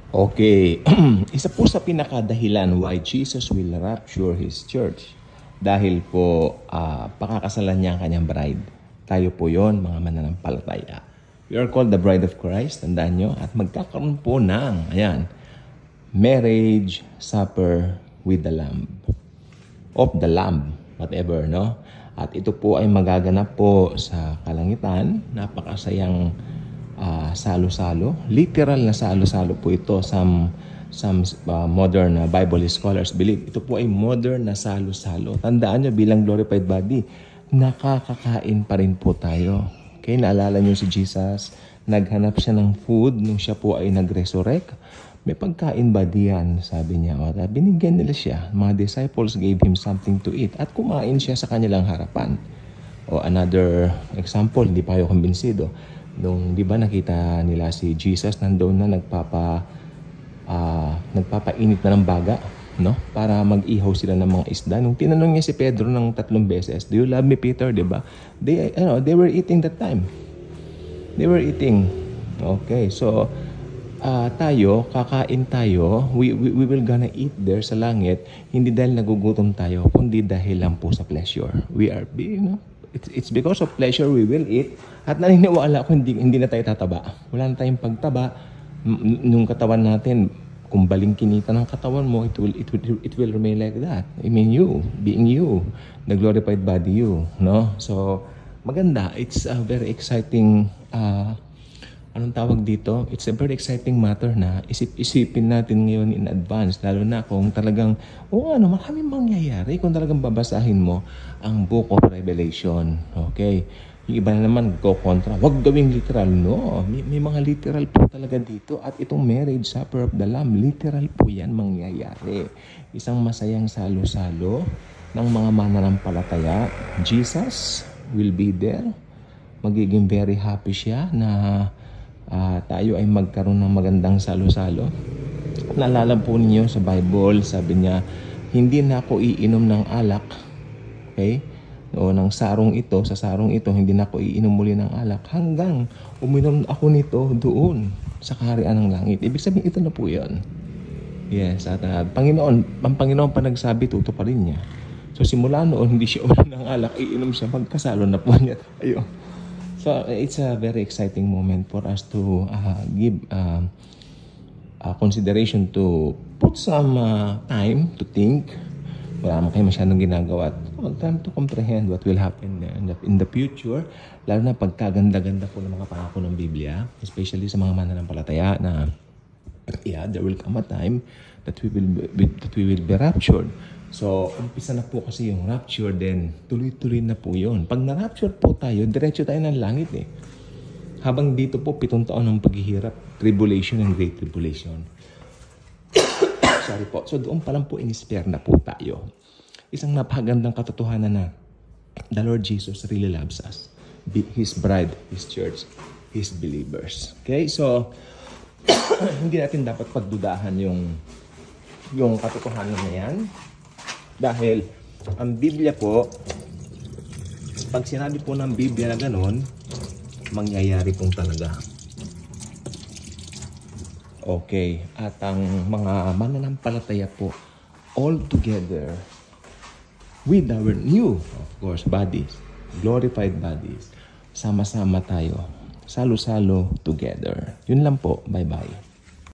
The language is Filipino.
Okay, isa po sa pinakadahilan why Jesus will rapture His church. Dahil po pakakasalan niya ang kanyang bride. Tayo po yon mga mananampalataya. We are called the bride of Christ, tandaan nyo. At magkakaroon po ng, marriage supper with the Lamb. Of the Lamb, whatever, no? At ito po ay magaganap po sa kalangitan. Napakasayang salo-salo. Literal na salo-salo po ito. Some modern Bible scholars believe ito po ay modern na salo-salo. Tandaan nyo, bilang glorified body, nakakakain pa rin po tayo. Okay, naalala nyo si Jesus, naghanap siya ng food nung siya po ay nag-resurrect. May pagkain ba diyan? Sabi niya. Binigyan nila siya. Mga disciples gave him something to eat at kumain siya sa kanilang harapan. O another example, hindi pa kayo kumbinsido. Nung, di ba, nakita nila si Jesus, nandoon na nagpapainit na ng baga, no? Para mag-ihaw sila ng mga isda. Nung tinanong niya si Pedro ng 3 beses, "Do you love me, Peter?" Di ba? They were eating that time. They were eating. Okay, so tayo, kakain tayo, we will gonna eat there sa langit, hindi dahil nagugutom tayo, kundi dahil lang po sa pleasure. We are being, it's because of pleasure we will eat. At naniniwala ko hindi na tayo tataba. Wala na tayong pagtaba. Nung katawan natin, kung balingkinita ng katawan mo, it will remain like that. I mean you, being you, the glorified body you, no? So maganda. It's a very exciting anong tawag dito? It's a very exciting matter na isipin natin ngayon in advance, lalo na kung talagang maraming mangyayari kung talagang babasahin mo ang Book of Revelation. Okay? Yung iba na naman kontra, wag gawing literal. No, may mga literal po talaga dito. At itong marriage supper of the Lamb, literal po yan mangyayari. Isang masayang salo-salo ng mga mananampalataya. Jesus will be there. Magiging very happy siya na tayo ay magkaroon ng magandang salo-salo. Naalala po ninyo sa Bible, sabi niya, hindi na ako iinom ng alak. Okay? O ng sarong ito, sa sarong ito, hindi na ako iinom muli ng alak hanggang uminom ako nito doon sa kaharian ng langit. Ibig sabihin, ito na po yun. Yes, at ang Panginoon pa nagsabi, tuto pa rin niya. So simula noon, hindi siya uminom ng alak, iinom siya, magkasalo na po niya tayo. So it's a very exciting moment for us to give consideration, to put some time to think. Wala naman kayo masyadong ginagawa. Time to comprehend what will happen in the future. Lalo na pagkaganda-ganda po ng mga pangako ng Biblia, especially sa mga mananampalataya na there will come a time that we will be raptured. So, umpisa na po kasi yung rapture, then tuloy-tuloy na po yun. Pag na-rapture po tayo, diretso tayo ng langit eh. Habang dito po, 7 taon ng paghihirap, tribulation and great tribulation. Sorry po. So doon pa lang po in-spare na po tayo. Isang napakagandang katotohanan na the Lord Jesus really loves us. His bride, His church, His believers. Okay? So, hindi natin dapat pagdudahan yung katotohanan na yan. Dahil ang Biblia po, pag sinabi po ng Biblia na ganun, mangyayari pong talaga. Okay, at ang mga mananampalataya po, all together with our new, of course, bodies, glorified bodies, sama-sama tayo, salo-salo together. Yun lang po, bye-bye.